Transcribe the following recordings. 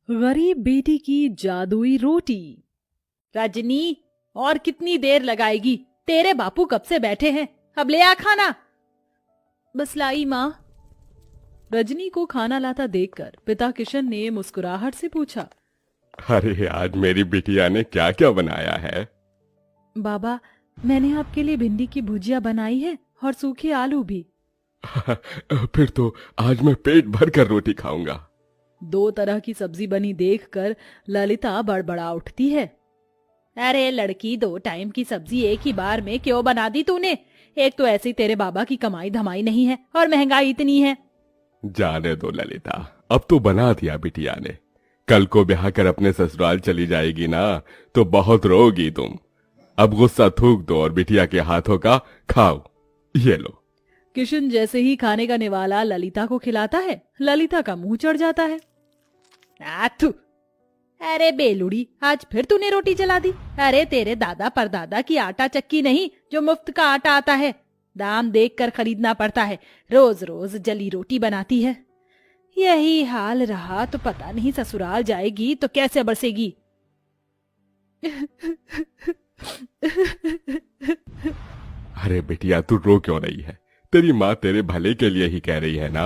गरीब बेटी की जादुई रोटी। रजनी, और कितनी देर लगाएगी? तेरे बापू कब से बैठे हैं, अब ले आ खाना। बस लाई माँ। रजनी को खाना लाता देखकर पिता किशन ने मुस्कुराहट से पूछा, अरे आज मेरी बिटिया ने क्या क्या बनाया है? बाबा, मैंने आपके लिए भिंडी की भुजिया बनाई है और सूखे आलू भी। फिर तो आज मैं पेट भर कर रोटी खाऊंगा। 2 तरह की सब्जी बनी देखकर ललिता बड़बड़ा उठती है। अरे लड़की, 2 टाइम की सब्जी एक ही बार में क्यों बना दी तूने? एक तो ऐसी तेरे बाबा की कमाई धमाई नहीं है और महंगाई इतनी है। जाने दो ललिता, अब तो बना दिया बिटिया ने। कल को ब्याह कर अपने ससुराल चली जाएगी ना, तो बहुत रोगी तुम। अब गुस्सा थूक दो और बिटिया के हाथों का खाओ। ये लो। किशन जैसे ही खाने का निवाला ललिता को खिलाता है, ललिता का मुंह चढ़ जाता है। आथू! अरे बेलुड़ी, आज फिर तूने रोटी जला दी। अरे तेरे दादा परदादा की आटा चक्की नहीं जो मुफ्त का आटा आता है, दाम देखकर खरीदना पड़ता है। रोज रोज जली रोटी बनाती है। यही हाल रहा तो पता नहीं ससुराल जाएगी तो कैसे बरसेगी। अरे बिटिया, तू रो क्यों रही है? तेरी माँ तेरे भले के लिए ही कह रही है ना।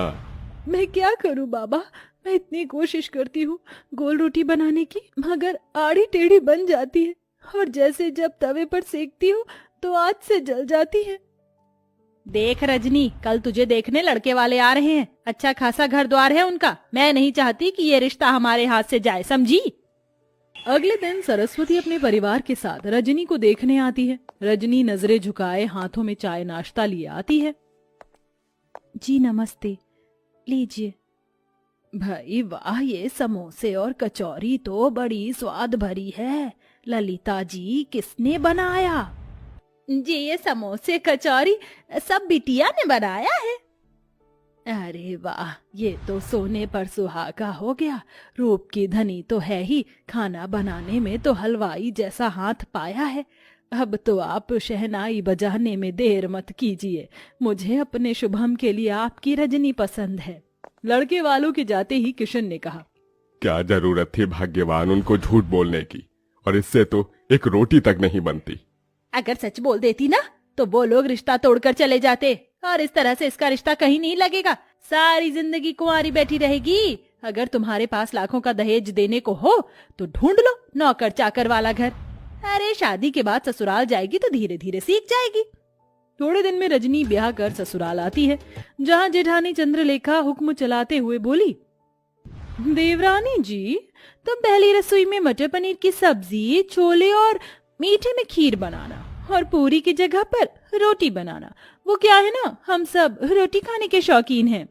मैं क्या करूं बाबा, मैं इतनी कोशिश करती हूँ गोल रोटी बनाने की, मगर आड़ी टेढ़ी बन जाती है और जैसे जब तवे पर सेकती हूँ तो आग से जल जाती है। देख रजनी, कल तुझे देखने लड़के वाले आ रहे हैं। अच्छा खासा घर द्वार है उनका। मैं नहीं चाहती कि ये रिश्ता हमारे हाथ से जाए, समझी? अगले दिन सरस्वती अपने परिवार के साथ रजनी को देखने आती है। रजनी नजरें झुकाए हाथों में चाय नाश्ता लिए आती है। जी नमस्ते, लीजिए। भाई वाह, ये समोसे और कचौरी तो बड़ी स्वाद भरी है। ललिता जी, किसने बनाया? जी ये समोसे कचौरी सब बिटिया ने बनाया है। अरे वाह, ये तो सोने पर सुहागा हो गया। रूप की धनी तो है ही, खाना बनाने में तो हलवाई जैसा हाथ पाया है। अब तो आप शहनाई बजाने में देर मत कीजिए। मुझे अपने शुभम के लिए आपकी रजनी पसंद है। लड़के वालों के जाते ही किशन ने कहा, क्या जरूरत थी भाग्यवान उनको झूठ बोलने की, और इससे तो एक रोटी तक नहीं बनती। अगर सच बोल देती ना तो वो लोग रिश्ता तोड़कर चले जाते, और इस तरह से इसका रिश्ता कहीं नहीं लगेगा। सारी जिंदगी कुंवारी बैठी रहेगी। अगर तुम्हारे पास लाखों का दहेज देने को हो तो ढूंढ लो नौकर चाकर वाला घर। अरे शादी के बाद ससुराल जाएगी तो धीरे धीरे सीख जाएगी। थोड़े दिन में रजनी ब्याह कर ससुराल आती है, जहाँ जेठानी चंद्रलेखा हुक्म चलाते हुए बोली, देवरानी जी, तुम पहली रसोई में मटर पनीर की सब्जी, छोले और मीठे में खीर बनाना, और पूरी की जगह पर रोटी बनाना। वो क्या है ना, हम सब रोटी खाने के शौकीन हैं।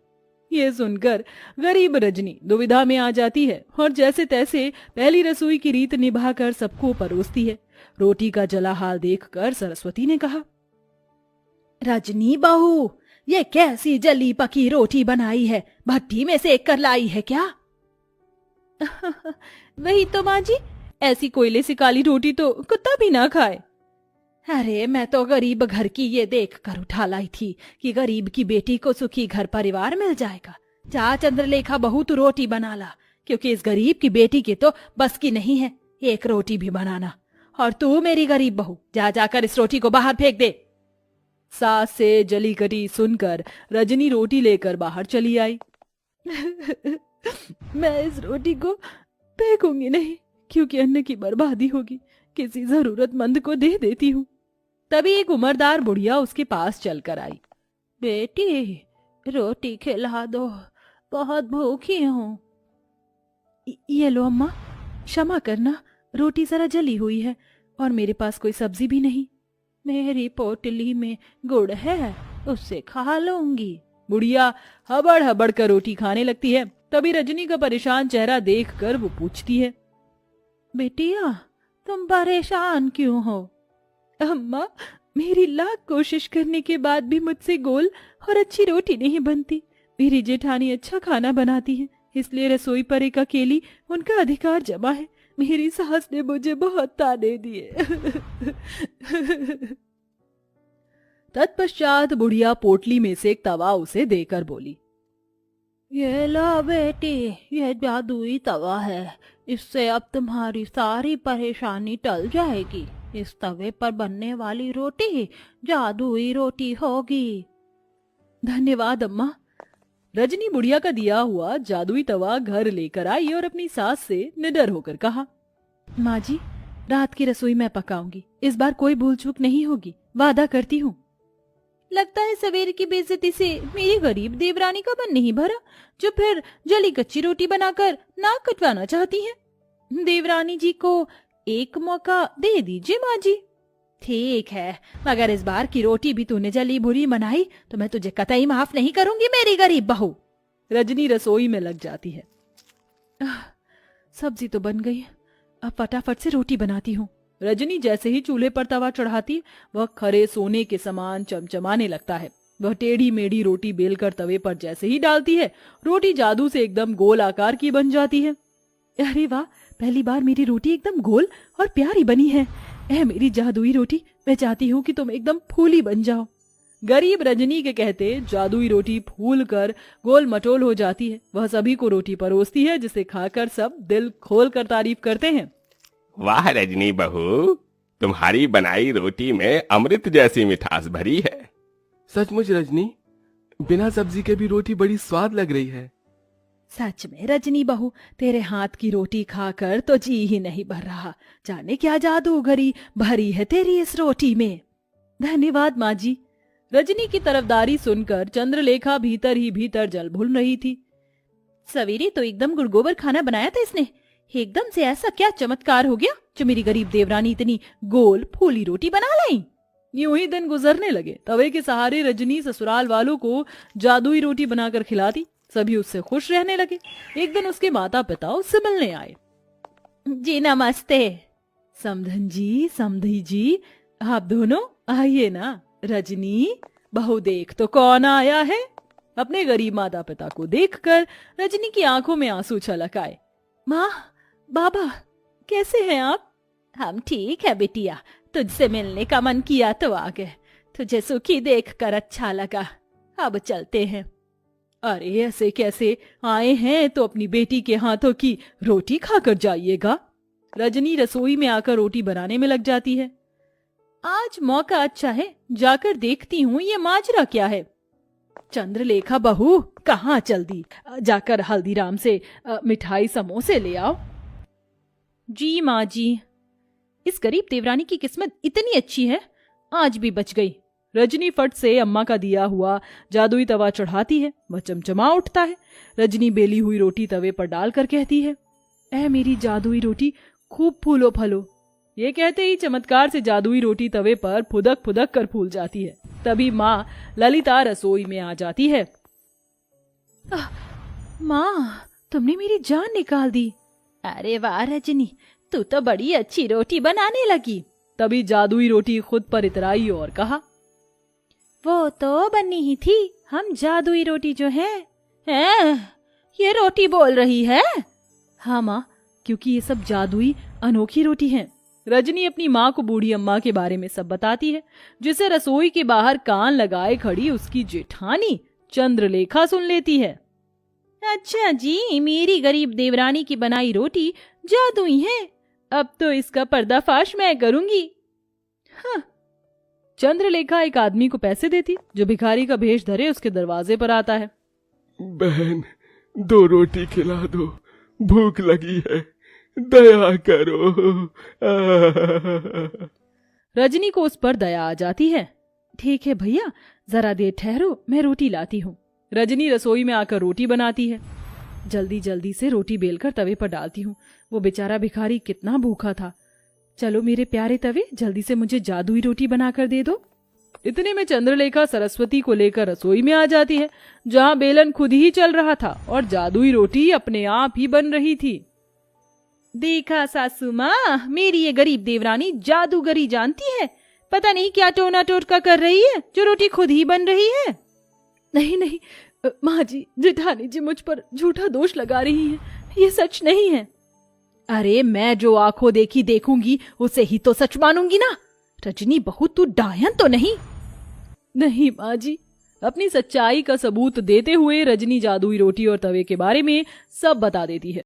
ये सुनकर गरीब रजनी दुविधा में आ जाती है और जैसे तैसे पहली रसोई की रीत निभाकर सबको परोसती है। रोटी का जला हाल देखकर सरस्वती ने कहा, रजनी बहू, ये कैसी जली पकी रोटी बनाई है? भट्टी में सेक कर लाई है क्या? वही तो माँ जी, ऐसी कोयले से काली रोटी तो कुत्ता भी ना खाए। अरे मैं तो गरीब घर की ये देख कर उठा लाई थी कि गरीब की बेटी को सुखी घर परिवार मिल जाएगा। जा चंद्रलेखा बहू, तू रोटी बना ला, क्योंकि इस गरीब की बेटी की तो बस की नहीं है एक रोटी भी बनाना। और तू मेरी गरीब बहू, जा जाकर इस रोटी को बाहर फेंक दे। सास से जली कटी सुनकर रजनी रोटी लेकर बाहर चली आई। मैं इस रोटी को फेंकूंगी नहीं, क्योंकि अन्न की बर्बादी होगी। किसी जरूरतमंद को दे देती हूँ। तभी एक उम्रदार बुढ़िया उसके पास चलकर आई। बेटी, रोटी खिला दो, बहुत भूखी हूँ। ये लो अम्मा, क्षमा करना, रोटी जरा जली हुई है और मेरे पास कोई सब्जी भी नहीं। मेरी पोटली में गुड़ है, उससे खा लूंगी। बुढ़िया हबड़ हबड़ कर रोटी खाने लगती है। तभी रजनी का परेशान चेहरा देखकर वो पूछती है, बेटिया, तुम परेशान क्यों हो? अम्मा, मेरी लाख कोशिश करने के बाद भी मुझसे गोल और अच्छी रोटी नहीं बनती। मेरी जेठानी अच्छा खाना बनाती है, इसलिए रसोई पर एक अकेली उनका अधिकार जमा है। मेरी सास ने मुझे बहुत ताने दिए। तत्पश्चात बुढ़िया पोटली में से एक तवा उसे देकर बोली, ये लो बेटी, ये जादुई तवा है। इससे अब तुम्हारी सारी परेशानी टल जाएगी। इस तवे पर बनने वाली रोटी जादुई रोटी होगी। धन्यवाद अम्मा। रजनी बुढ़िया का दिया हुआ जादुई तवा घर लेकर आई और अपनी सास से निडर होकर कहा, माँ जी, रात की रसोई मैं पकाऊंगी। इस बार कोई भूल चूक नहीं होगी, वादा करती हूँ। लगता है सवेरे की बेइज्जती से मेरी गरीब देवरानी का मन नहीं भरा, जो फिर जली कच्ची रोटी बनाकर नाक कटवाना चाहती हैं। देवरानी जी को एक मौका दे दीजिए माँ जी। ठीक है, मगर इस बार की रोटी भी तूने जली बुरी बनाई तो मैं तुझे कतई माफ नहीं करूंगी मेरी गरीब बहू। रजनी रसोई में लग जाती है। सब्जी तो बन गई, अब फटाफट से रोटी बनाती हूँ। रजनी जैसे ही चूल्हे पर तवा चढ़ाती, वह खरे सोने के समान चमचमाने लगता है। वह टेढ़ी मेढ़ी रोटी बेलकर तवे पर जैसे ही डालती है, रोटी जादू से एकदम गोल आकार की बन जाती है। अरे वाह, पहली बार मेरी रोटी एकदम गोल और प्यारी बनी है। ऐ मेरी जादुई रोटी, मैं चाहती हूँ कि तुम एकदम फूली बन जाओ। गरीब रजनी के कहते जादुई रोटी फूल कर गोल मटोल हो जाती है। वह सभी को रोटी परोसती है, जिसे खाकर सब दिल खोल कर तारीफ करते हैं। वाह रजनी बहू, तुम्हारी बनाई रोटी में अमृत जैसी मिठास भरी है। सचमुच रजनी, बिना सब्जी के भी रोटी बड़ी स्वाद लग रही है। सच में रजनी बहू, तेरे हाथ की रोटी खाकर तो जी ही नहीं भर रहा। जाने क्या जादूगरी भरी है तेरी इस रोटी में। धन्यवाद माँ जी। रजनी की तरफदारी सुनकर चंद्रलेखा भीतर ही भीतर जल भूल रही थी। सवेरे तो एकदम गुड़गोबर खाना बनाया था इसने, एकदम से ऐसा क्या चमत्कार हो गया जो मेरी गरीब देवरानी इतनी गोल फूली रोटी बना लाई। यूं ही दिन गुजरने लगे। तवे के सहारे रजनी ससुराल वालों को जादुई रोटी बनाकर खिलाती। सभी उससे खुश रहने लगे। एक दिन उसके माता पिता उससे मिलने आए। जी नमस्ते। समधन जी, समधी जी, आप दोनों आइए ना। रजनी बहू, देख तो कौन आया है। अपने गरीब माता पिता को देखकर रजनी की आंखों में आंसू छलक आए। माँ, बाबा, कैसे हैं आप? हम ठीक है बिटिया, तुझसे मिलने का मन किया तो आ गए। तुझे सुखी देखकर अच्छा लगा। अब चलते हैं। अरे ऐसे कैसे आए हैं, तो अपनी बेटी के हाथों की रोटी खाकर जाइएगा। रजनी रसोई में आकर रोटी बनाने में लग जाती है। आज मौका अच्छा है, जाकर देखती हूँ ये माजरा क्या है। चंद्रलेखा बहू, कहाँ चल दी? जाकर हल्दीराम से मिठाई समोसे ले आओ। जी माँ जी। इस गरीब देवरानी की किस्मत इतनी अच्छी है, आज भी बच गई। रजनी फट से अम्मा का दिया हुआ जादुई तवा चढ़ाती है। वह चमचमा उठता है। रजनी बेली हुई रोटी तवे पर डालकर कहती है, ऐ मेरी जादुई रोटी, खूब फूलो फलो। ये कहते ही चमत्कार से जादुई रोटी तवे पर फुदक फुदक कर फूल जाती है। तभी माँ ललिता रसोई में आ जाती है। माँ, तुमने मेरी जान निकाल दी। अरे वाह रजनी, तू तो बड़ी अच्छी रोटी बनाने लगी। तभी जादुई रोटी खुद पर इतराई और कहा, वो तो बनी ही थी। हम जादुई रोटी जो है, ये रोटी बोल रही है। हाँ माँ, क्योंकि ये सब जादुई अनोखी रोटी है। रजनी अपनी माँ को बूढ़ी अम्मा के बारे में सब बताती है, जिसे रसोई के बाहर कान लगाए खड़ी उसकी जेठानी चंद्रलेखा सुन लेती है। अच्छा जी, मेरी गरीब देवरानी की बनाई रोटी जादुई है। अब तो इसका पर्दाफाश मैं करूंगी। हाँ। चंद्रलेखा एक आदमी को पैसे देती, जो भिखारी का भेष धरे उसके दरवाजे पर आता है। बहन, 2 रोटी खिला दो, भूख लगी है, दया करो। रजनी को उस पर दया आ जाती है। ठीक है भैया, जरा देर ठहरो, मैं रोटी लाती हूँ। रजनी रसोई में आकर रोटी बनाती है। जल्दी जल्दी से रोटी बेलकर तवे पर डालती हूँ। वो बेचारा भिखारी कितना भूखा था। चलो मेरे प्यारे तवे, जल्दी से मुझे जादुई रोटी बनाकर दे दो। इतने में चंद्रलेखा सरस्वती को लेकर रसोई में आ जाती है, जहाँ बेलन खुद ही चल रहा था और जादुई रोटी अपने आप ही बन रही थी। देखा सासू माँ, मेरी ये गरीब देवरानी जादूगरी जानती है। पता नहीं क्या टोना टोटका कर रही है, जो रोटी खुद ही बन रही है। नहीं नहीं माँ जी, जेठानी जी मुझ पर झूठा दोष लगा रही है, ये सच नहीं है। अरे मैं जो आंखों देखी देखूंगी उसे ही तो सच मानूंगी ना। रजनी बहू, तू डायन तो नहीं? नहीं माँ जी, अपनी सच्चाई का सबूत देते हुए रजनी जादुई रोटी और तवे के बारे में सब बता देती है।